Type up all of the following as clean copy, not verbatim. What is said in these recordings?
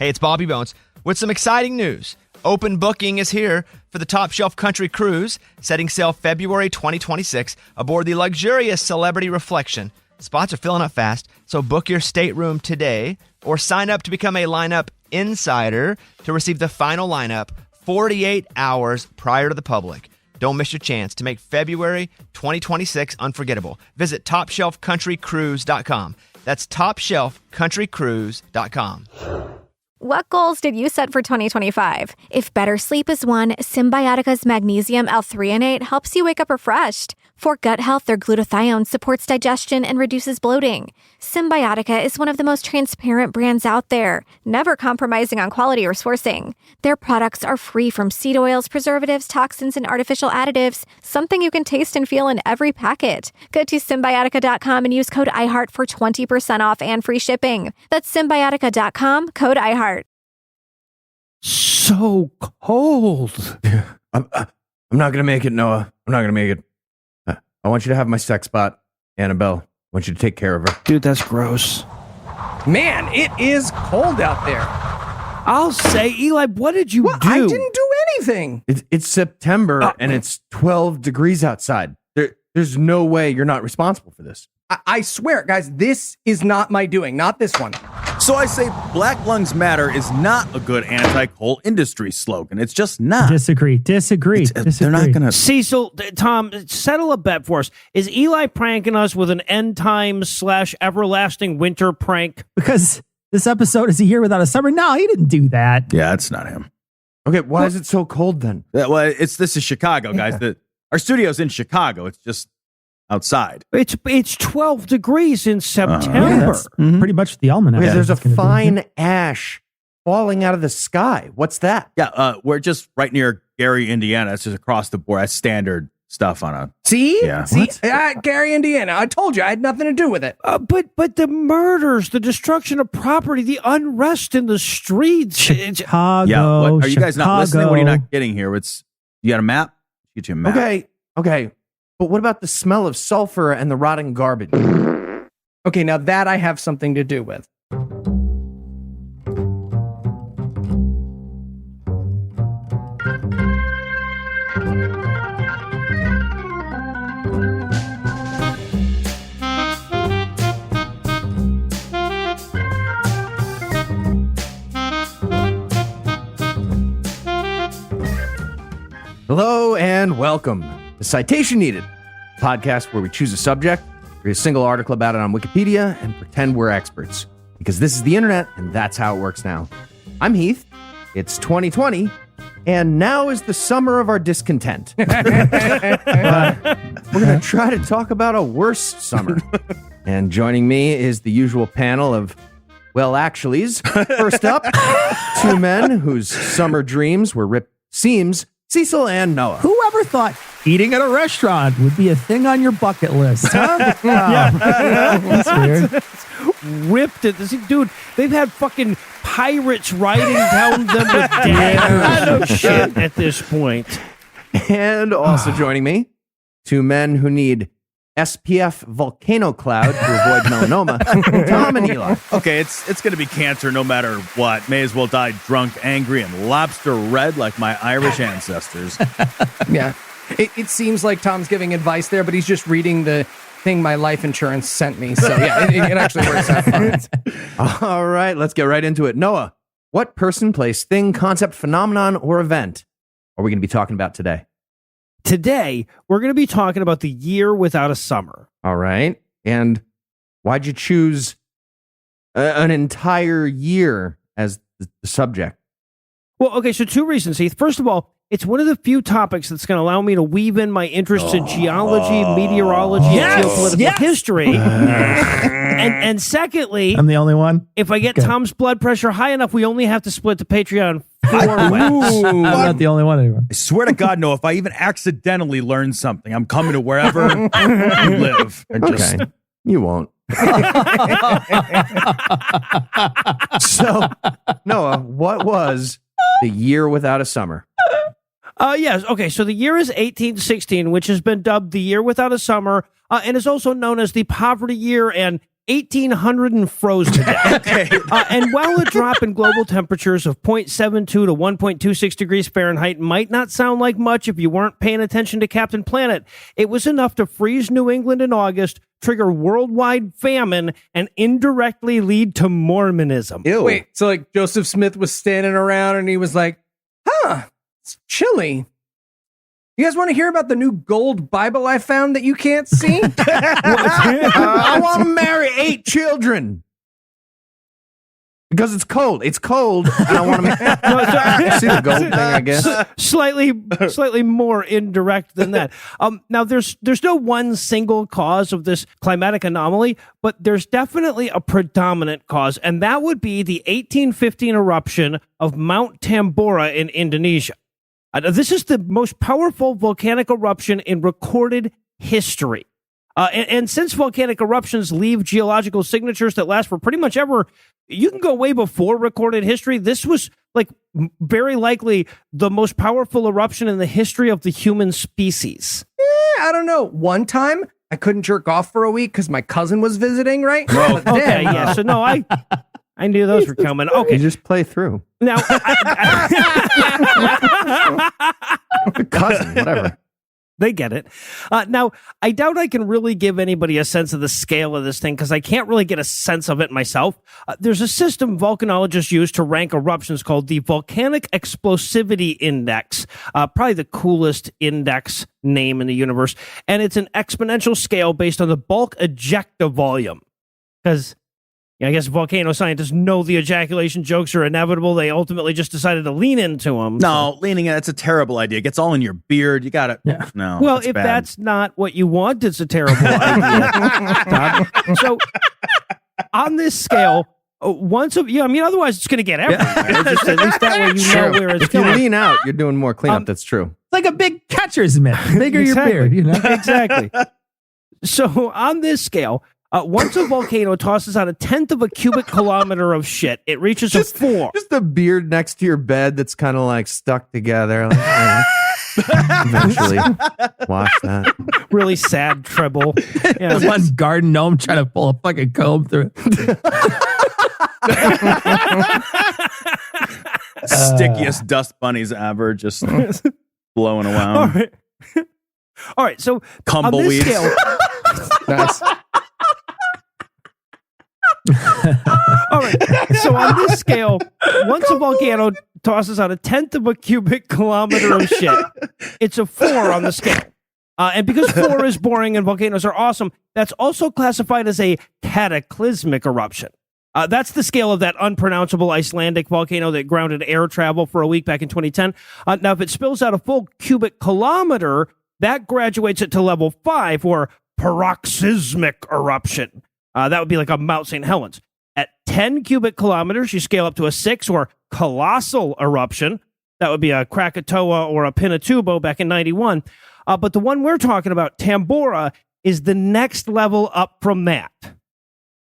Hey, it's Bobby Bones with some exciting news. Open booking is here for the Top Shelf Country Cruise, setting sail February 2026 aboard the luxurious Celebrity Reflection. Spots are filling up fast, so book your stateroom today or sign up to become a lineup insider to receive the final lineup 48 hours prior to the public. Don't miss your chance to make February 2026 unforgettable. Visit TopShelfCountryCruise.com. That's TopShelfCountryCruise.com. What goals did you set for 2025? If better sleep is one, Symbiotica's magnesium L-threonate helps you wake up refreshed. For gut health, their glutathione supports digestion and reduces bloating. Symbiotica is one of the most transparent brands out there, never compromising on quality or sourcing. Their products are free from seed oils, preservatives, toxins, and artificial additives, something you can taste and feel in every packet. Go to Symbiotica.com and use code iHeart for 20% off and free shipping. That's Symbiotica.com, code iHeart. So cold. I'm not gonna make it, Noah. I'm not gonna make it. I want you to have my sex bot, Annabelle. I want you to take care of her. Dude, that's gross. Man, it is cold out there. I'll say, Eli, what did you do? I didn't do anything. It's September and it's 12 degrees outside. There's no way you're not responsible for this. I swear, guys, this is not my doing, not this one. So I say Black Lungs Matter is not a good anti-coal industry slogan. It's just not. Disagree. They're not going to... Cecil, Tom, settle a bet for us. Is Eli pranking us with an end time / everlasting winter prank? Because this episode is a year without a summer. No, he didn't do that. Yeah, it's not him. Okay, why is it so cold then? Well, this is Chicago, guys. Our studio's in Chicago. It's just outside. It's 12 degrees in September. Yeah, that's pretty much the almanac. Okay, there's a fine ash falling out of the sky. What's that? Yeah, we're just right near Gary, Indiana. It's just across the board. That's standard stuff on a... See? Yeah. See? Gary, Indiana. I told you I had nothing to do with it. But the murders, the destruction of property, the unrest in the streets. Chicago. Yeah, are you guys not listening? What are you Chicago. not getting here? You got a map? Get you a map. Okay. But what about the smell of sulfur and the rotting garbage? Okay, now that I have something to do with. Hello and welcome to Citation Needed, a podcast where we choose a subject, read a single article about it on Wikipedia, and pretend we're experts. Because this is the internet, and that's how it works now. I'm Heath. It's 2020, and now is the summer of our discontent. We're going to try to talk about a worse summer. And joining me is the usual panel of, well, actuallys. First up, two men whose summer dreams were ripped seams, Cecil and Noah. Whoever thought eating at a restaurant would be a thing on your bucket list, huh? Yeah. That's weird. Ripped it. Dude, they've had fucking pirates riding down them with daggers and shit at this point. And also joining me, two men who need SPF volcano cloud to avoid melanoma, Tom and Eli. Okay, it's going to be cancer no matter what. May as well die drunk, angry, and lobster red like my Irish ancestors. Yeah. It seems like Tom's giving advice there, but he's just reading the thing my life insurance sent me. So, yeah, it actually works out fine. All right, let's get right into it. Noah, what person, place, thing, concept, phenomenon, or event are we going to be talking about today? Today, we're going to be talking about the year without a summer. All right. And why'd you choose an entire year as the subject? Well, okay, so two reasons, Heath. First of all, it's one of the few topics that's going to allow me to weave in my interests in geology, meteorology, and geopolitical history. And secondly, I'm the only one. if I get Tom's blood pressure high enough, we only have to split the Patreon 4 ways. I'm not the only one anymore. I swear to God, no, if I even accidentally learn something, I'm coming to wherever you live. And just... Okay. You won't. So, Noah, what was the year without a summer? Yes. Okay. So the year is 1816, which has been dubbed the year without a summer, and is also known as the poverty year and 1,800 and froze to death. And while a drop in global temperatures of 0.72 to 1.26 degrees Fahrenheit might not sound like much if you weren't paying attention to Captain Planet, it was enough to freeze New England in August, trigger worldwide famine, and indirectly lead to Mormonism. Ew. Wait, so like Joseph Smith was standing around and he was like, it's chilly. You guys want to hear about the new gold Bible I found that you can't see? I want to marry 8 children. Because it's cold. It's cold. And I want to see the gold thing, I guess. Slightly more indirect than that. Now, there's no one single cause of this climatic anomaly, but there's definitely a predominant cause, and that would be the 1815 eruption of Mount Tambora in Indonesia. This is the most powerful volcanic eruption in recorded history. And since volcanic eruptions leave geological signatures that last for pretty much ever, you can go way before recorded history. This was like very likely the most powerful eruption in the history of the human species. I don't know. One time I couldn't jerk off for a week because my cousin was visiting, right? Okay, yeah. So no, I knew those were coming. Okay. You just play through. Now, Cousin, whatever. They get it. Now, I doubt I can really give anybody a sense of the scale of this thing because I can't really get a sense of it myself. There's a system volcanologists use to rank eruptions called the Volcanic Explosivity Index, probably the coolest index name in the universe. And it's an exponential scale based on the bulk ejecta volume. Because I guess volcano scientists know the ejaculation jokes are inevitable. They ultimately just decided to lean into them. No, leaning in, that's a terrible idea. It gets all in your beard. You got to. Yeah. No. Well, that's if bad. that's not what you want, it's a terrible idea. Todd. So, on this scale, otherwise it's going to get everywhere. Just at least that way you know where it's If you going. lean out, you're doing more cleanup. That's true. It's like a big catcher's mitt. The bigger Exactly. your beard, you know? Exactly. So, on this scale, once a volcano tosses out 1/10 of a cubic kilometer of shit, it reaches a 4. Just the beard next to your bed that's kind of like stuck together. Like, eventually, wash that. Really sad treble. Yeah. There's one garden gnome trying to pull a fucking comb through it. Stickiest dust bunnies ever, just blowing All around. right. All right. So, on this Cumbleweeds. scale, Nice. all right. So on this scale, once a volcano tosses out 1/10 of a cubic kilometer of shit, it's a 4 on the scale. And because 4 is boring and volcanoes are awesome, that's also classified as a cataclysmic eruption. That's the scale of that unpronounceable Icelandic volcano that grounded air travel for a week back in 2010. Now, if it spills out a full cubic kilometer, that graduates it to level 5, or paroxysmic eruption. That would be like a Mount St. Helens. At 10 cubic kilometers, you scale up to a 6, or colossal eruption. That would be a Krakatoa or a Pinatubo back in 91. But the one we're talking about, Tambora, is the next level up from that.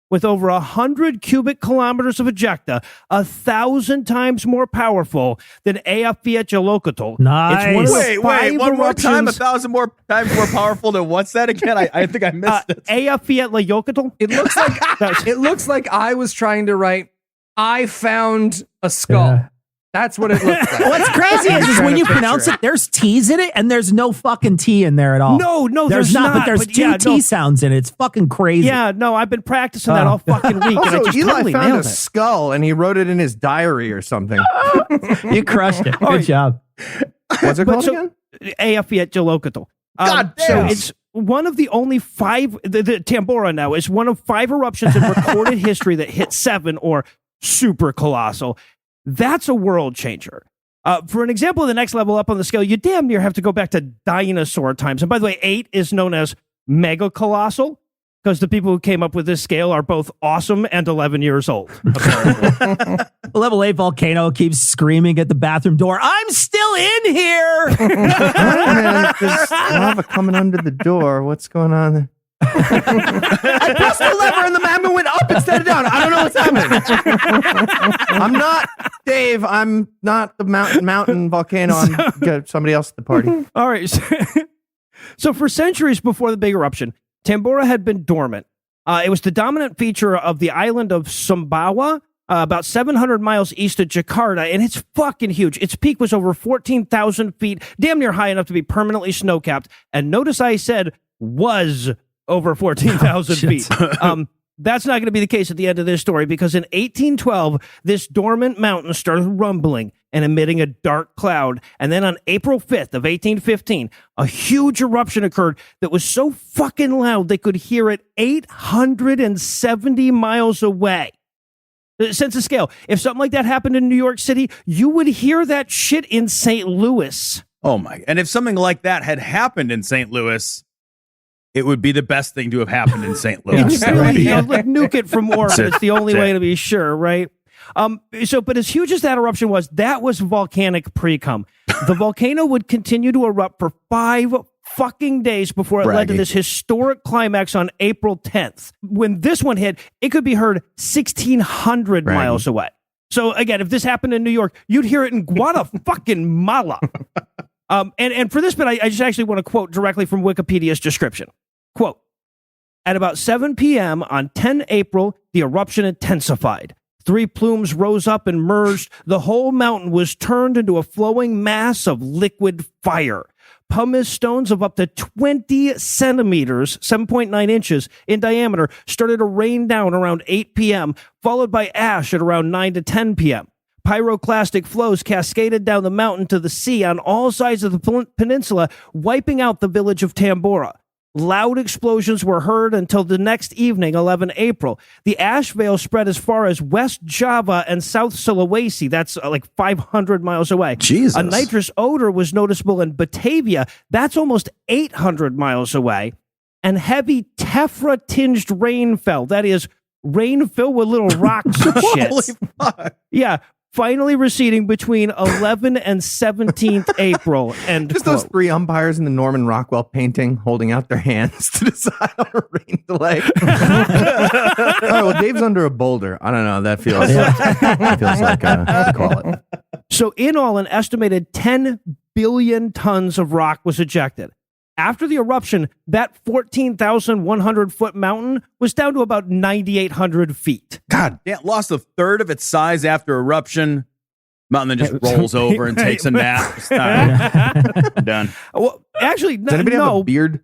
With over 100 cubic kilometers of ejecta, 1,000 times more powerful than Eyjafjallajökull. Nice. It's one of the Wait, 5 one more time. eruptions- 1,000 more times more powerful than what's that again? I think I missed it. Eyjafjallajökull. It looks like I was trying to write, I found a skull. Yeah. That's what it looks like. What's crazy is Trying when to you picture pronounce it, there's T's in it, and there's no fucking T in there at all. No, there's not. But there's two T sounds in it. It's fucking crazy. Yeah, no, I've been practicing that all fucking week, and I Also, just Eli totally found a nailed it. skull and he wrote it in his diary or something. You crushed it. Good right. job. What's it But called so- again? Eyjafjallajökull. God So damn. it's one of the only 5. The Tambora now is one of 5 eruptions in recorded history that hit 7, or super colossal. That's a world changer. For an example of the next level up on the scale, you damn near have to go back to dinosaur times. And by the way, 8 is known as mega colossal, because the people who came up with this scale are both awesome and 11 years old. The level 8 volcano keeps screaming at the bathroom door, I'm still in here. All right, man, there's lava coming under the door. What's going on there? I pressed the lever and the magma went up instead of down. I don't know what's happening. I'm not Dave. I'm not the mountain volcano. I'm got somebody else at the party. All right. So for centuries before the big eruption, Tambora had been dormant. It was the dominant feature of the island of Sumbawa, about 700 miles east of Jakarta, and it's fucking huge. Its peak was over 14,000 feet, damn near high enough to be permanently snow-capped. And notice I said was over 14,000 feet. That's not going to be the case at the end of this story, because in 1812, this dormant mountain started rumbling and emitting a dark cloud. And then on April 5th of 1815, a huge eruption occurred that was so fucking loud they could hear it 870 miles away. Sense of scale. If something like that happened in New York City, you would hear that shit in St. Louis. Oh my. And if something like that had happened in St. Louis, it would be the best thing to have happened in St. Louis. Like nuke it from orbit. It's the only way to be sure, right? But as huge as that eruption was, that was volcanic pre-cum. The volcano would continue to erupt for 5 fucking days before it led to this historic climax on April 10th. When this one hit, it could be heard 1,600 miles away. So again, if this happened in New York, you'd hear it in Guatemala. And for this bit, I just actually want to quote directly from Wikipedia's description. Quote, at about 7 p.m. on 10 April, the eruption intensified. 3 plumes rose up and merged. The whole mountain was turned into a flowing mass of liquid fire. Pumice stones of up to 20 centimeters, 7.9 inches in diameter, started to rain down around 8 p.m., followed by ash at around 9 to 10 p.m. Pyroclastic flows cascaded down the mountain to the sea on all sides of the peninsula, wiping out the village of Tambora. Loud explosions were heard until the next evening, 11 April. The ash veil spread as far as West Java and South Sulawesi. That's like 500 miles away. Jesus. A nitrous odor was noticeable in Batavia. That's almost 800 miles away. And heavy tephra-tinged rain fell. That is, rain filled with little rocks and shit. Holy fuck. Yeah. Finally receding between 11 and 17th April. And Just those 3 umpires in the Norman Rockwell painting holding out their hands to decide on a rain delay. All right, well, Dave's under a boulder. I don't know. That feels like to call it. So in all, an estimated 10 billion tons of rock was ejected. After the eruption, that 14,100-foot mountain was down to about 9,800 feet. God damn, lost a third of its size after eruption. Mountain then just rolls over and takes a nap. All right. I'm done. Well, actually, Does anybody have a beard?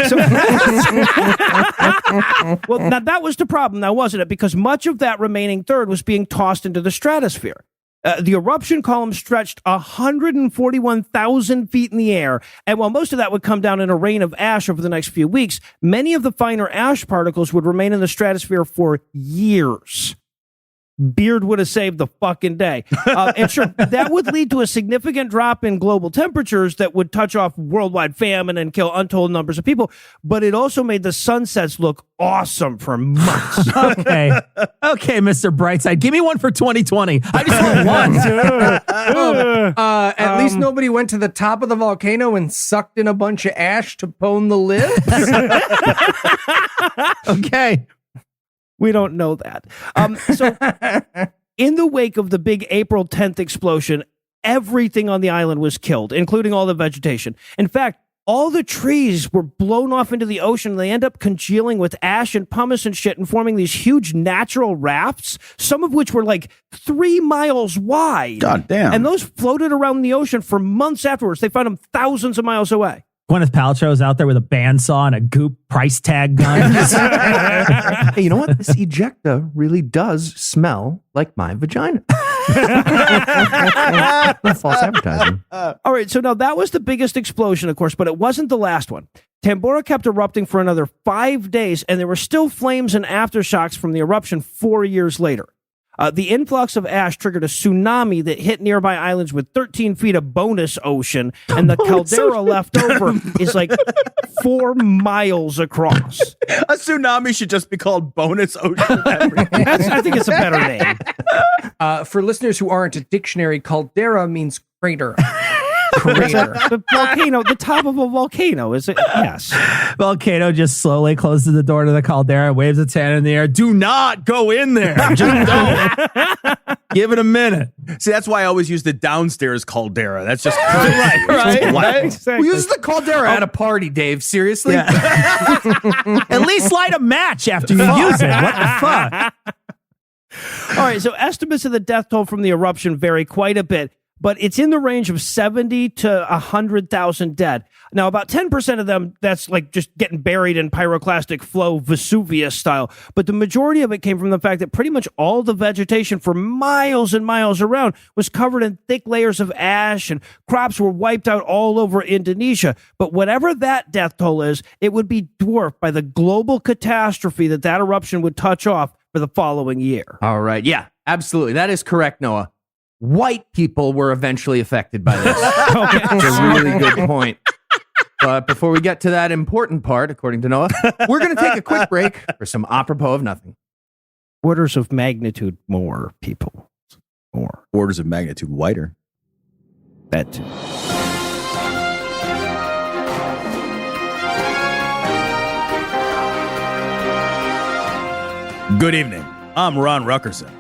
So, well, now that was the problem, now wasn't it? Because much of that remaining third was being tossed into the stratosphere. The eruption column stretched 141,000 feet in the air, and while most of that would come down in a rain of ash over the next few weeks, many of the finer ash particles would remain in the stratosphere for years. Beard would have saved the fucking day. And sure, that would lead to a significant drop in global temperatures that would touch off worldwide famine and kill untold numbers of people. But it also made the sunsets look awesome for months. Okay, Mr. Brightside, give me one for 2020. I just want one. At least nobody went to the top of the volcano and sucked in a bunch of ash to pone the lids. Okay. We don't know that. So, in the wake of the big April 10th explosion, everything on the island was killed, including all the vegetation. In fact, all the trees were blown off into the ocean. They end up congealing with ash and pumice and shit and forming these huge natural rafts, some of which were like 3 miles wide. God damn. And those floated around the ocean for months afterwards. They found them thousands of miles away. Gwyneth Paltrow's out there with a bandsaw and a goop price tag gun. Hey, you know what? This ejecta really does smell like my vagina. False advertising. All right, so now that was the biggest explosion, of course, but it wasn't the last one. Tambora kept erupting for another 5 days, and there were still flames and aftershocks from the eruption 4 years later. The influx of ash triggered a tsunami that hit nearby islands with 13 feet of bonus ocean, and the caldera left over is like 4 miles across. A tsunami should just be called bonus ocean. I think it's a better name. For listeners who aren't a dictionary, caldera means crater. crater. The volcano, the top of a volcano, is it? Yes. Volcano just slowly closes the door to the caldera, waves its hand in the air. Do not go in there. Just don't. Give it a minute. See, that's why I always use the downstairs caldera. That's just right, Right? Exactly. We use the caldera at a party, Dave. Seriously? At least light a match after you use it. What the fuck? All right, so estimates of the death toll from the eruption vary quite a bit, but it's in the range of 70 to 100,000 dead. Now, about 10% of them, that's like just getting buried in pyroclastic flow, Vesuvius style. But the majority of it came from the fact that pretty much all the vegetation for miles and miles around was covered in thick layers of ash, and crops were wiped out all over Indonesia. But whatever that death toll is, it would be dwarfed by the global catastrophe that eruption would touch off for the following year. All right. Yeah, absolutely. That is correct, Noah. White people were eventually affected by this. That's a really good point. But before we get to that important part, according to Noah, we're going to take a quick break for some apropos of nothing. Orders of magnitude more people. More. orders of magnitude whiter. That too. Good evening. I'm Ron Ruckerson.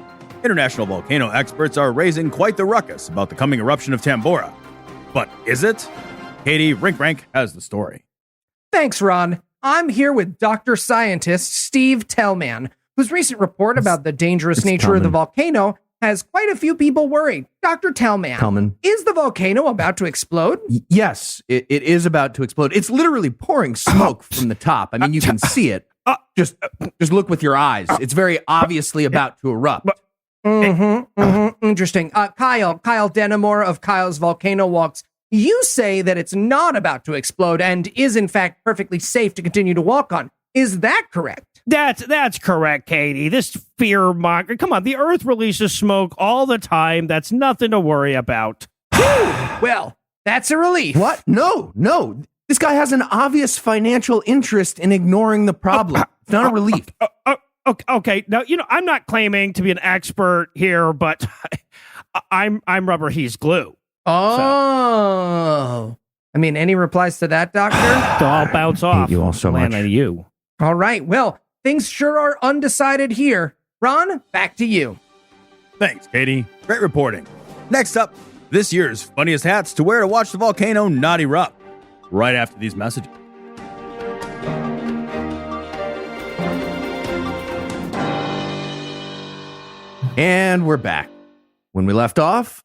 International volcano experts are raising quite the ruckus about the coming eruption of Tambora. But is it? Katie Rinkrank has the story. Thanks, Ron. I'm here with Dr. Scientist Steve Tellman, whose recent report about the dangerous nature of the volcano has quite a few people worried. Dr. Tellman, is the volcano about to explode? Yes, it is about to explode. It's literally pouring smoke from the top. I mean, you can see it. Just look with your eyes. It's very obviously about to erupt. Interesting. Kyle Denimore of Kyle's Volcano Walks. You say that it's not about to explode and is in fact perfectly safe to continue to walk on. Is that correct? That's correct, Katie. This fear monger. Come on, the Earth releases smoke all the time. That's nothing to worry about. Well, that's a relief. What? No. This guy has an obvious financial interest in ignoring the problem. It's not a relief. Okay. Now, I'm not claiming to be an expert here, but I'm rubber, he's glue. Oh. I mean, any replies to that, Doctor? I'll bounce off. You all so Land much. on you. All right. Well, things sure are undecided here. Ron, back to you. Thanks, Katie. Great reporting. Next up, this year's funniest hats to wear to watch the volcano not erupt. Right after these messages. And we're back. When we left off,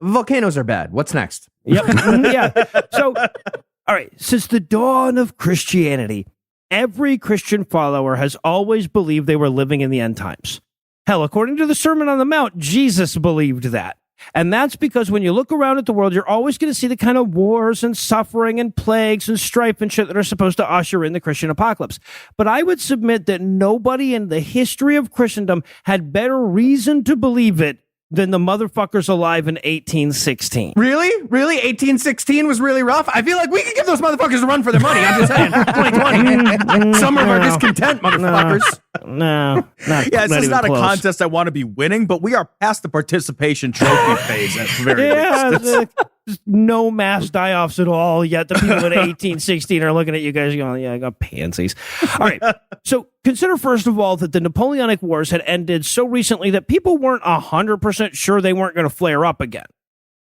volcanoes are bad. What's next? Yep. Yeah. So, all right. Since the dawn of Christianity, every Christian follower has always believed they were living in the end times. Hell, according to the Sermon on the Mount, Jesus believed that. And that's because when you look around at the world, you're always going to see the kind of wars and suffering and plagues and strife and shit that are supposed to usher in the Christian apocalypse. But I would submit that nobody in the history of Christendom had better reason to believe it than the motherfuckers alive in 1816. Really? 1816 was really rough? I feel like we could give those motherfuckers a run for their money. I'm just saying. 2020. Summer of our discontent, motherfuckers. No. Yeah, this is not a contest I want to be winning, but we are past the participation trophy phase at the very least. There's no mass die-offs at all yet. The people in 1816 are looking at you guys going, yeah, I got pansies. All right. So consider, first of all, that the Napoleonic Wars had ended so recently that people weren't 100% sure they weren't going to flare up again.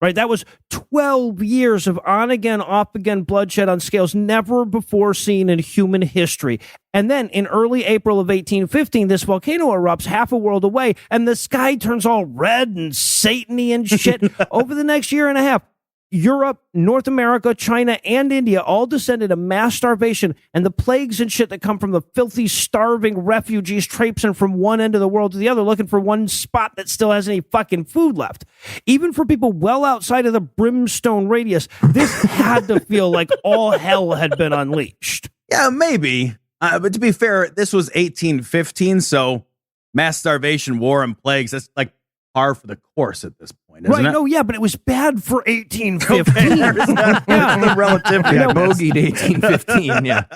Right? That was 12 years of on-again, off-again bloodshed on scales never before seen in human history. And then in early April of 1815, this volcano erupts half a world away, and the sky turns all red and Satan-y and shit. Over the next year and a half, Europe, North America, China, and India all descended a mass starvation, and the plagues and shit that come from the filthy, starving refugees traipsing from one end of the world to the other, looking for one spot that still has any fucking food left. Even for people well outside of the brimstone radius, this had to feel like all hell had been unleashed. Yeah, maybe. But to be fair, this was 1815, so mass starvation, war, and plagues, that's like par for the course at this point, isn't it? No, yeah, but it was bad for 1815. The relativity. Yeah, bogeyed 1815, yeah.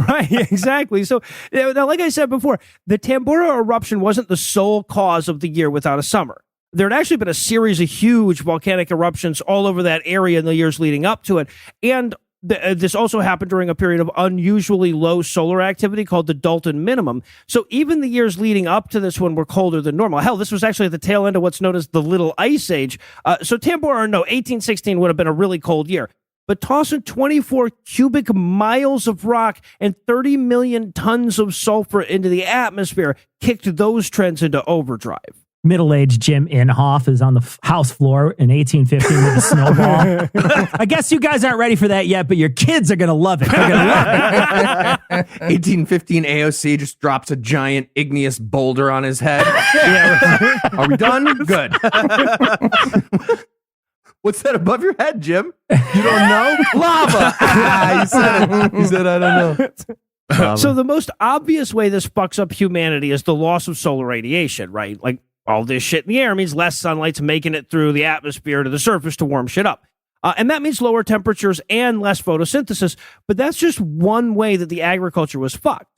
Right, exactly. So, now, like I said before, the Tambora eruption wasn't the sole cause of the year without a summer. there had actually been a series of huge volcanic eruptions all over that area in the years leading up to it. And this also happened during a period of unusually low solar activity called the Dalton minimum. So even the years leading up to this one were colder than normal. Hell, this was actually at the tail end of what's known as the Little Ice Age. So Tambora, 1816 would have been a really cold year. But tossing 24 cubic miles of rock and 30 million tons of sulfur into the atmosphere kicked those trends into overdrive. Middle-aged Jim Inhofe is on the house floor in 1815 with a snowball. I guess you guys aren't ready for that yet, but your kids are going to love it. They're going to love it. 1815 AOC just drops a giant igneous boulder on his head. Are we done? Good. What's that above your head, Jim? You don't know? Lava! He said it. He said, I don't know. So the most obvious way this fucks up humanity is the loss of solar radiation, right? Like, all this shit in the air means less sunlight's making it through the atmosphere to the surface to warm shit up. And that means lower temperatures and less photosynthesis. But that's just one way that the agriculture was fucked.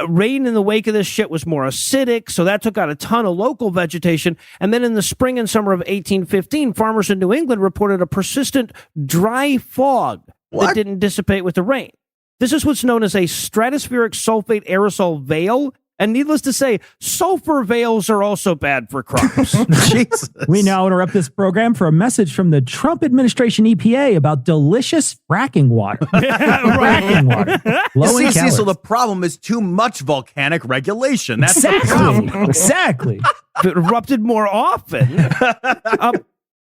Rain in the wake of this shit was more acidic, so that took out a ton of local vegetation. And then in the spring and summer of 1815, farmers in New England reported a persistent dry fog that didn't dissipate with the rain. This is what's known as a stratospheric sulfate aerosol veil. And needless to say, sulfur veils are also bad for crops. Jesus. We now interrupt this program for a message from the Trump administration EPA about delicious fracking water. Fracking water. Low in calories. Cecil, the problem is too much volcanic regulation. That's the problem. Exactly. It erupted more often.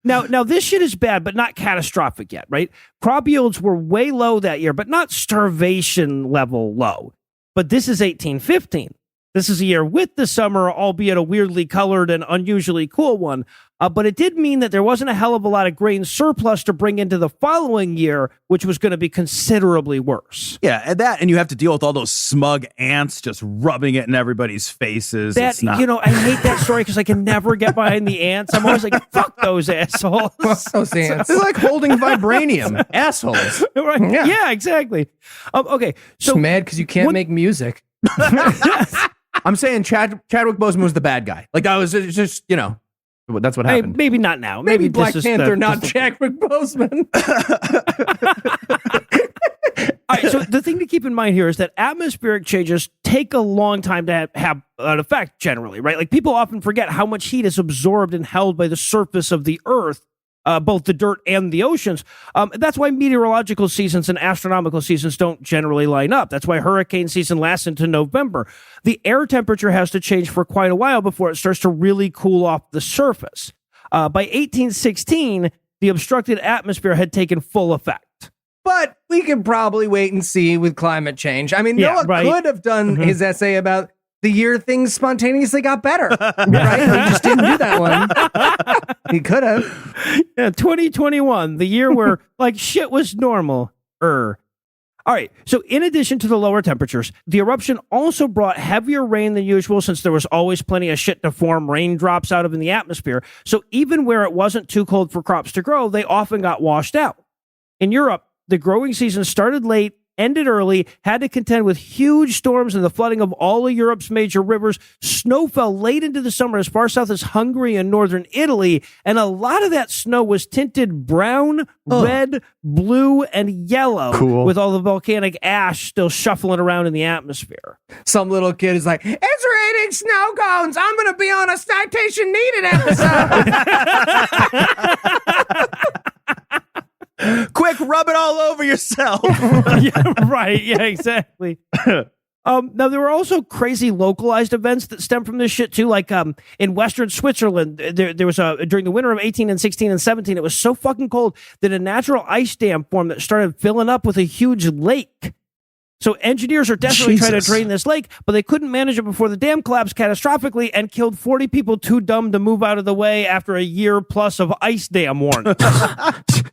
Now, this shit is bad, but not catastrophic yet, right? Crop yields were way low that year, but not starvation level low. But this is 1815. This is a year with the summer, albeit a weirdly colored and unusually cool one. But it did mean that there wasn't a hell of a lot of grain surplus to bring into the following year, which was going to be considerably worse. Yeah, and you have to deal with all those smug ants just rubbing it in everybody's faces. I hate that story because I can never get behind the ants. I'm always like, fuck those assholes. Those ants. They're like holding vibranium. Assholes. Right? Yeah, exactly. Okay, so just mad because you can't make music. I'm saying Chadwick Boseman was the bad guy. Like, that was just, that's what happened. Maybe not now. Maybe Black Panther, not Chadwick Boseman. All right, so the thing to keep in mind here is that atmospheric changes take a long time to have an effect generally, right? Like, people often forget how much heat is absorbed and held by the surface of the Earth. Both the dirt and the oceans. That's why meteorological seasons and astronomical seasons don't generally line up. That's why hurricane season lasts into November. The air temperature has to change for quite a while before it starts to really cool off the surface. By 1816, the obstructed atmosphere had taken full effect. But we could probably wait and see with climate change. I mean, Noah could have done his essay about the year things spontaneously got better, right? He just didn't do that one. He could have. Yeah, 2021, the year where like shit was normal. All right. So in addition to the lower temperatures, the eruption also brought heavier rain than usual since there was always plenty of shit to form raindrops out of in the atmosphere. So even where it wasn't too cold for crops to grow, they often got washed out. In Europe, the growing season started late, ended early, had to contend with huge storms and the flooding of all of Europe's major rivers. Snow fell late into the summer as far south as Hungary and northern Italy, and a lot of that snow was tinted brown, red, blue, and yellow, with all the volcanic ash still shuffling around in the atmosphere. Some little kid is like, it's raining snow cones. I'm going to be on a Citation Needed episode. Quick, rub it all over yourself. Yeah, right. Yeah, exactly. Now, there were also crazy localized events that stem from this shit, too. Like in Western Switzerland, there was during the winter of 18 and 16 and 17, it was so fucking cold that a natural ice dam formed that started filling up with a huge lake. So engineers are desperately trying to drain this lake, but they couldn't manage it before the dam collapsed catastrophically and killed 40 people too dumb to move out of the way after a year plus of ice dam warnings.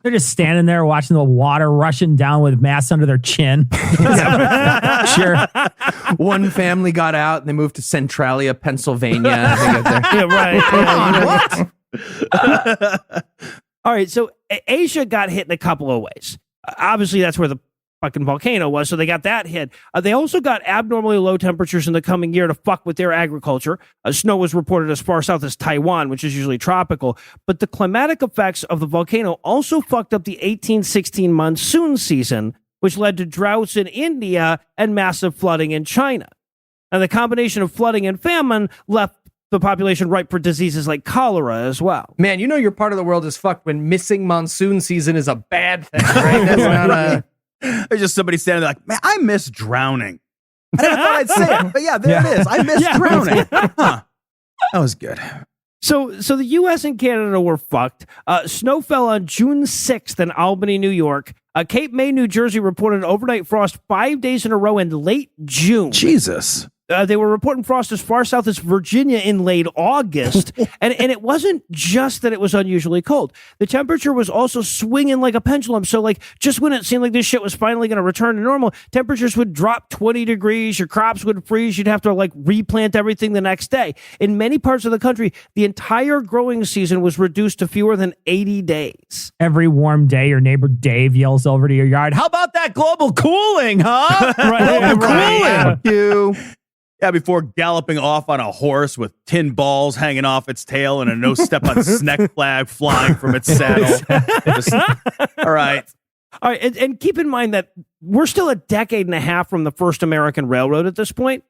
They're just standing there watching the water rushing down with masks under their chin. Sure. One family got out and they moved to Centralia, Pennsylvania. Yeah, right. What? All right, so Asia got hit in a couple of ways. Obviously, that's where the fucking volcano was, so they got that hit. They also got abnormally low temperatures in the coming year to fuck with their agriculture. Snow was reported as far south as Taiwan, which is usually tropical. But the climatic effects of the volcano also fucked up the 1816 monsoon season, which led to droughts in India and massive flooding in China. And the combination of flooding and famine left the population ripe for diseases like cholera as well. Man, you know your part of the world is fucked when missing monsoon season is a bad thing, right? That's not a... There's just somebody standing there like, man, I miss drowning. I never thought I'd say it, but yeah, there it is. I miss drowning. Huh. That was good. So the U.S. and Canada were fucked. Snow fell on June 6th in Albany, New York. Cape May, New Jersey reported overnight frost 5 days in a row in late June. Jesus. They were reporting frost as far south as Virginia in late August. and it wasn't just that it was unusually cold. The temperature was also swinging like a pendulum. So, like, just when it seemed like this shit was finally going to return to normal, temperatures would drop 20 degrees, your crops would freeze, you'd have to, like, replant everything the next day. In many parts of the country, the entire growing season was reduced to fewer than 80 days. Every warm day, your neighbor Dave yells over to your yard, "How about that global cooling, huh?" Right, Global cooling. You. Yeah, before galloping off on a horse with tin balls hanging off its tail and a no step on snack flag flying from its saddle. Just, all right. All right, and keep in mind that we're still a decade and a half from the first American railroad at this point,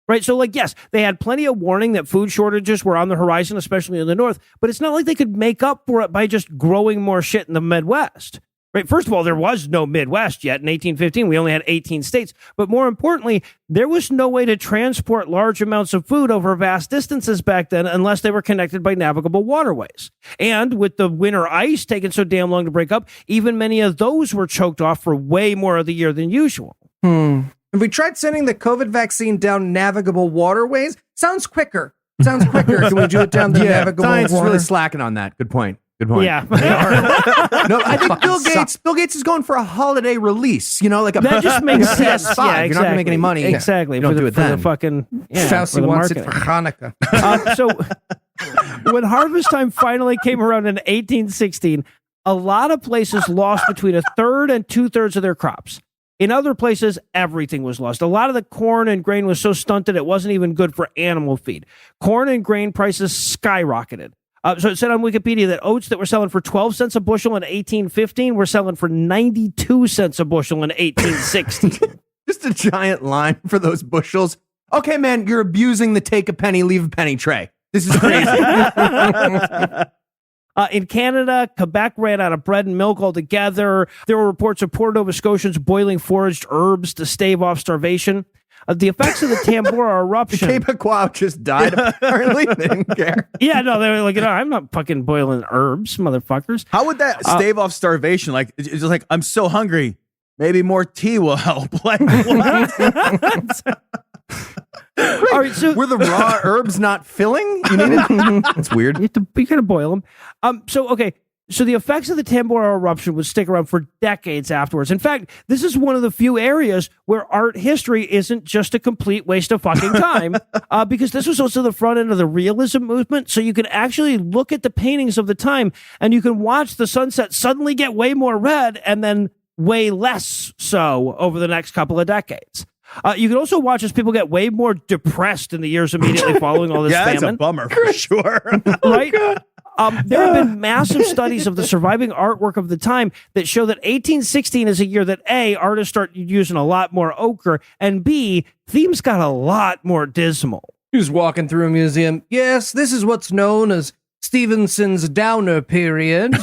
right? So, like, yes, they had plenty of warning that food shortages were on the horizon, especially in the North, but it's not like they could make up for it by just growing more shit in the Midwest. Right. First of all, there was no Midwest yet. In 1815, we only had 18 states. But more importantly, there was no way to transport large amounts of food over vast distances back then unless they were connected by navigable waterways. And with the winter ice taking so damn long to break up, even many of those were choked off for way more of the year than usual. Have we tried sending the COVID vaccine down navigable waterways? Sounds quicker. Can we do it down the navigable Science is water? really slacking on that. Good point. Yeah. No, I think Bill Gates is going for a holiday release. You know, like That just makes sense. PS5. Yeah, You're not going to make any money. Exactly. You don't do it for then. the fucking Fauci for the wants it marketing. for Hanukkah. So when harvest time finally came around in 1816, a lot of places lost between a third and 2/3 of their crops. In other places, everything was lost. A lot of the corn and grain was so stunted it wasn't even good for animal feed. Corn and grain prices skyrocketed. So it said on Wikipedia that oats that were selling for 12 cents a bushel in 1815 were selling for 92 cents a bushel in 1816. Just a giant line for those bushels. Okay, man, you're abusing the take a penny, leave a penny tray. This is crazy. In Canada, Quebec ran out of bread and milk altogether. There were reports of poor Nova Scotians boiling foraged herbs to stave off starvation. The effects of the Tambora eruption. The Quebecois just died, apparently. They didn't care. Yeah, no, they were like, I'm not fucking boiling herbs, motherfuckers. How would that stave off starvation? Like, it's just like, I'm so hungry. Maybe more tea will help. Like, what? All right, so Were the raw herbs not filling? You needed. That's weird. you gotta boil them. So the effects of the Tambora eruption would stick around for decades afterwards. In fact, this is one of the few areas where art history isn't just a complete waste of fucking time, because this was also the front end of the realism movement. So you can actually look at the paintings of the time and you can watch the sunset suddenly get way more red and then way less so over the next couple of decades. You can also watch as people get way more depressed in the years immediately following all this Yeah, famine. that's a bummer for sure. Right? There have been massive studies of the surviving artwork of the time that show that 1816 is a year that A, artists start using a lot more ochre, and B, themes got a lot more dismal. Who's walking through a museum? Yes, this is what's known as Stevenson's Downer period.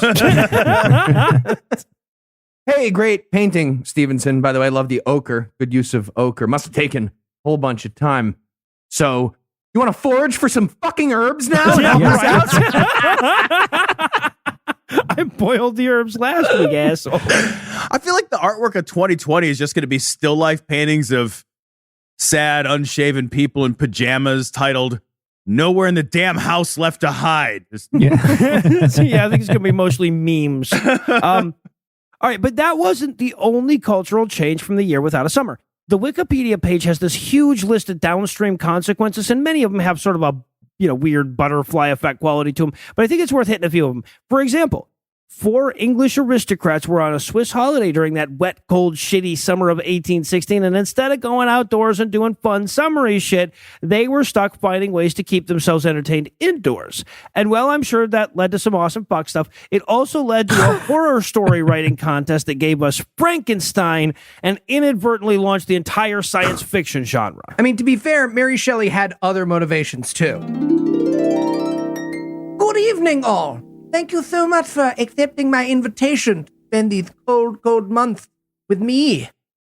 Hey, great painting, Stevenson. By the way, I love the ochre. Good use of ochre. Must have taken a whole bunch of time. So, you want to forage for some fucking herbs now? And help us out? I boiled the herbs last week, asshole. I feel like the artwork of 2020 is just going to be still life paintings of sad, unshaven people in pajamas titled "Nowhere in the Damn House Left to Hide." Yeah, I think it's going to be mostly memes. All right, but that wasn't the only cultural change from the year without a summer. The Wikipedia page has this huge list of downstream consequences, and many of them have sort of a weird butterfly effect quality to them. But I think it's worth hitting a few of them. For example, 4 English aristocrats were on a Swiss holiday during that wet, cold, shitty summer of 1816, and instead of going outdoors and doing fun summery shit, they were stuck finding ways to keep themselves entertained indoors. And while I'm sure that led to some awesome fuck stuff, it also led to a horror story writing contest that gave us Frankenstein and inadvertently launched the entire science fiction genre. I mean, to be fair, Mary Shelley had other motivations too. Good evening, all. Thank you so much for accepting my invitation to spend these cold, cold months with me,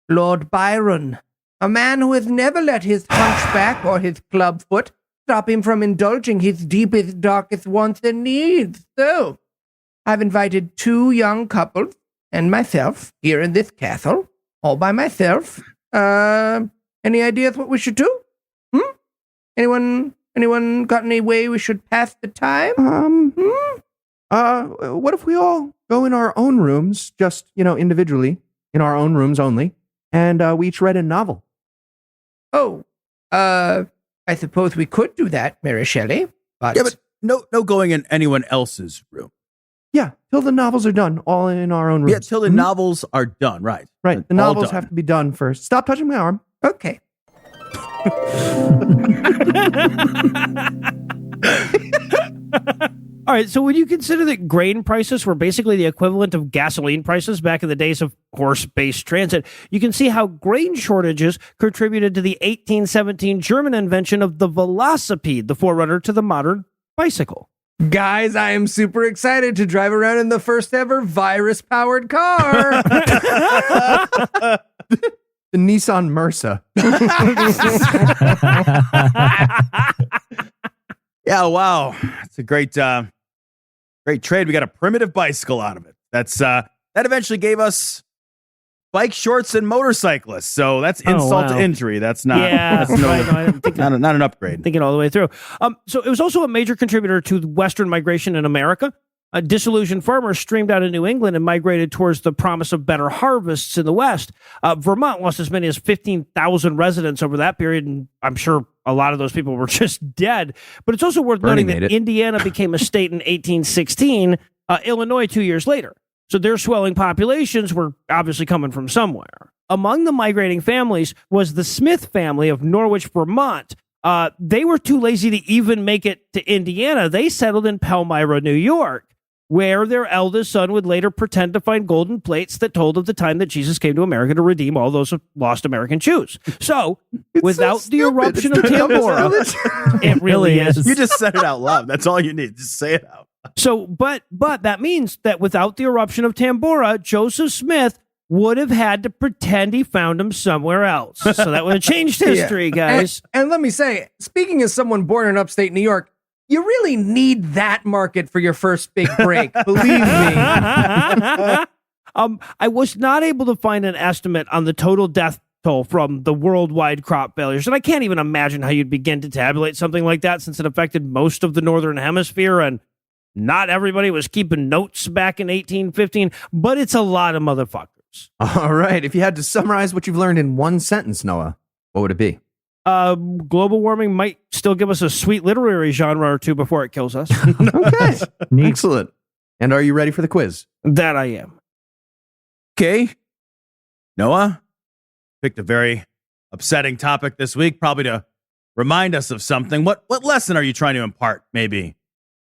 Lord Byron, a man who has never let his hunchback or his clubfoot stop him from indulging his deepest, darkest wants and needs. So, I've invited 2 young couples and myself here in this castle, all by myself. Any ideas what we should do? Anyone got any way we should pass the time? What if we all go in our own rooms, just, individually, in our own rooms only, and we each read a novel? Oh, I suppose we could do that, Mary Shelley, but... Yeah, but no going in anyone else's room. Yeah, till the novels are done, all in our own rooms. Yeah, till the novels are done, right. Right, the novels have to be done first. Stop touching my arm. Okay. All right, so would you consider that grain prices were basically the equivalent of gasoline prices back in the days of horse-based transit? You can see how grain shortages contributed to the 1817 German invention of the velocipede, the forerunner to the modern bicycle. Guys, I am super excited to drive around in the first ever virus-powered car. The Nissan Merca. Yeah, wow. It's a great trade. We got a primitive bicycle out of it. That eventually gave us bike shorts and motorcyclists. So that's insult to injury. That's not not an upgrade. Thinking all the way through. So it was also a major contributor to Western migration in America. Disillusioned farmers streamed out of New England and migrated towards the promise of better harvests in the West. Vermont lost as many as 15,000 residents over that period, and I'm sure a lot of those people were just dead. But it's also worth noting that Indiana became a state in 1816, Illinois 2 years later. So their swelling populations were obviously coming from somewhere. Among the migrating families was the Smith family of Norwich, Vermont. They were too lazy to even make it to Indiana. They settled in Palmyra, New York, where their eldest son would later pretend to find golden plates that told of the time that Jesus came to America to redeem all those lost American Jews. So, without the eruption of Tambora, it really is. You just said it out loud. That's all you need. Just say it out. So, but that means that without the eruption of Tambora, Joseph Smith would have had to pretend he found him somewhere else. So that would have changed history, guys. And let me say, speaking as someone born in upstate New York, you really need that market for your first big break. Believe me. I was not able to find an estimate on the total death toll from the worldwide crop failures. And I can't even imagine how you'd begin to tabulate something like that, since it affected most of the Northern Hemisphere and not everybody was keeping notes back in 1815. But it's a lot of motherfuckers. All right. If you had to summarize what you've learned in one sentence, Noah, what would it be? Global warming might still give us a sweet literary genre or two before it kills us. Okay. Excellent. And are you ready for the quiz? That I am. Okay. Noah picked a very upsetting topic this week, probably to remind us of something. What lesson are you trying to impart, maybe,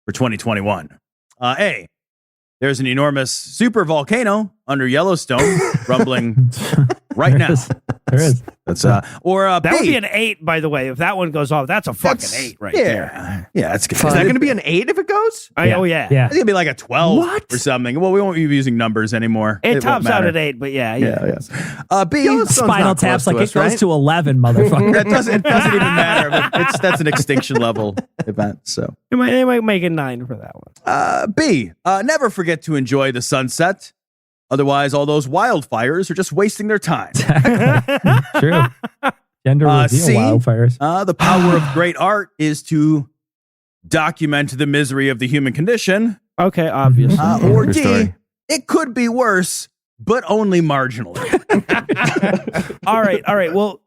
for 2021? A, there's an enormous super volcano under Yellowstone rumbling right now. There is. That's or that B, would be an 8, by the way. If that one goes off, that's a fucking 8 right there. Yeah, that's good. Is that going to be an 8 if it goes? Oh yeah. Yeah. It's gonna be like a 12 or something. Well, we won't be using numbers anymore. It won't tops out matter. at 8, but yeah. B, Yellowstone's Spinal not close Tap's to like us, it goes right? to 11, motherfucker. it doesn't even matter. That's an extinction level event. So It might make a 9 for that one. B, never forget to enjoy the sunset. Otherwise, all those wildfires are just wasting their time. True. Gender reveal C, wildfires. the power of great art is to document the misery of the human condition. Okay, obvious. Or True D, story. it could be worse, but only marginally. All right. Well,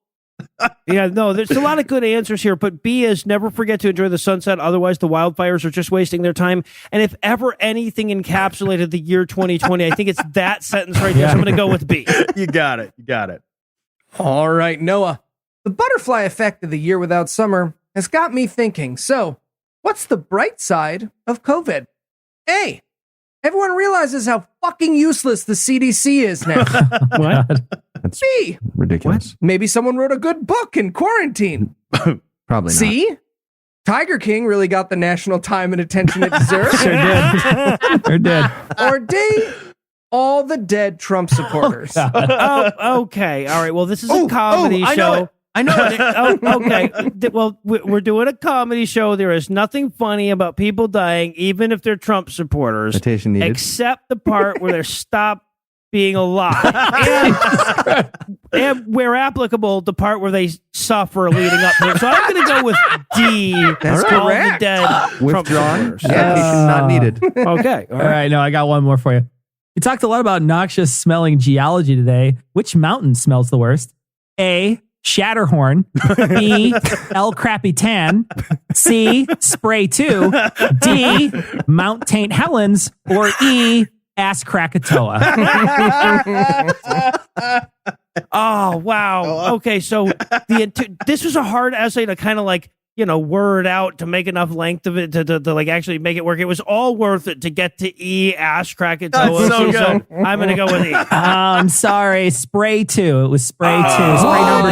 Yeah, no, there's a lot of good answers here, but B is never forget to enjoy the sunset. Otherwise, the wildfires are just wasting their time. And if ever anything encapsulated the year 2020, I think it's that sentence right there. So I'm going to go with B. You got it. You got it. All right, Noah. The butterfly effect of the year without summer has got me thinking. So, what's the bright side of COVID? A, everyone realizes how fucking useless the CDC is now. What? That's B, ridiculous. maybe someone wrote a good book in quarantine. Probably not. C, Tiger King really got the national time and attention it deserves. Sure did. Sure did. Or D, all the dead Trump supporters. Oh, okay. All right. Well, this is a comedy I know show. it. I know it. Okay. Well, we're doing a comedy show. There is nothing funny about people dying, even if they're Trump supporters, Citation needed. except the part where they're stopped being alive. And where applicable, the part where they suffer leading up to it. So I'm going to go with D. That's all correct. the dead Trump Withdrawn. supporters. Citation not needed. Okay. All right, no, I got one more for you. We talked a lot about noxious smelling geology today. Which mountain smells the worst? A, Shatterhorn. B, El Crapitan. C, Spray 2. D, Mount St. Helens. Or E, Ass Krakatoa. Oh, wow. Okay, so this was a hard essay to kind of like, word out to make enough length of it to like actually make it work. It was all worth it to get to E, Ash Krakatoa. That's so good. I'm going to go with E. I'm sorry, Spray 2. It was Spray 2. Spray number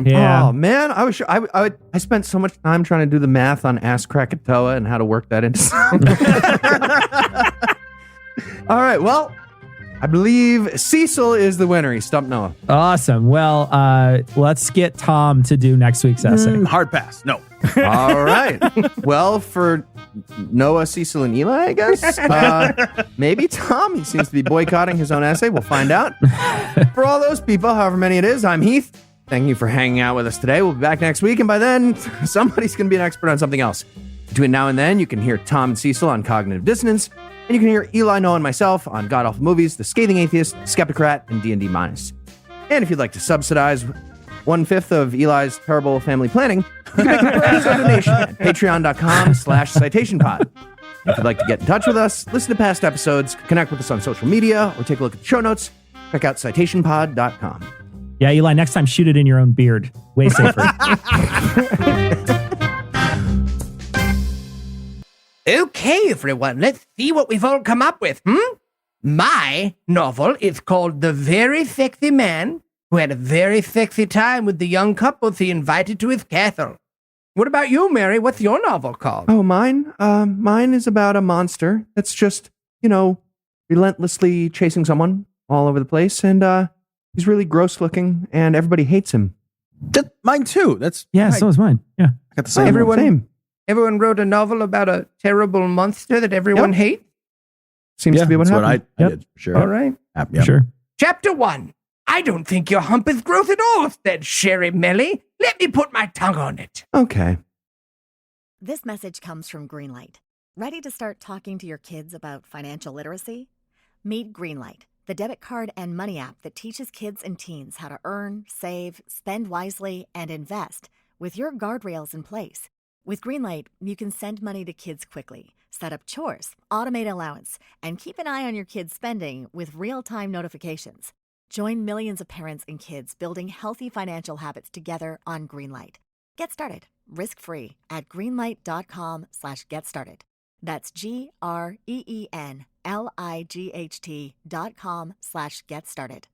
2. Yeah. Oh man, I was sure, I spent so much time trying to do the math on Ask Krakatoa and how to work that into All right, well, I believe Cecil is the winner. He stumped Noah. Awesome. Well, let's get Tom to do next week's essay. Hard pass. No. All right. Well, for Noah, Cecil, and Eli, I guess. Maybe Tom. He seems to be boycotting his own essay. We'll find out. For all those people, however many it is, I'm Heath. Thank you for hanging out with us today. We'll be back next week, and by then, somebody's going to be an expert on something else. Between now and then, you can hear Tom and Cecil on Cognitive Dissonance, and you can hear Eli, Noah, and myself on God Awful Movies, The Scathing Atheist, Skeptocrat, and D&D Minus. And if you'd like to subsidize 1/5 of Eli's terrible family planning, you can make a per-episode donation at patreon.com/citationpod. If you'd like to get in touch with us, listen to past episodes, connect with us on social media, or take a look at the show notes, check out citationpod.com. Yeah, Eli, next time shoot it in your own beard. Way safer. Okay, everyone, let's see what we've all come up with, My novel is called The Very Sexy Man Who Had a Very Sexy Time with the Young Couples He Invited to His Castle. What about you, Mary? What's your novel called? Oh, mine? Mine is about a monster that's just, relentlessly chasing someone all over the place, and he's really gross looking, and everybody hates him. Mine too. That's Yeah, so is mine. Yeah. I got the same. Everyone wrote a novel about a terrible monster that everyone hates? Seems to be what that's happened. I did. Sure. All right. Yep. Sure. Chapter 1. I don't think your hump is gross at all, said Sherry Melly. Let me put my tongue on it. Okay. This message comes from Greenlight. Ready to start talking to your kids about financial literacy? Meet Greenlight, the debit card and money app that teaches kids and teens how to earn, save, spend wisely, and invest with your guardrails in place. With Greenlight, you can send money to kids quickly, set up chores, automate allowance, and keep an eye on your kids' spending with real-time notifications. Join millions of parents and kids building healthy financial habits together on Greenlight. Get started, risk-free, at greenlight.com/get started. That's GREENLIGHT.com/get started.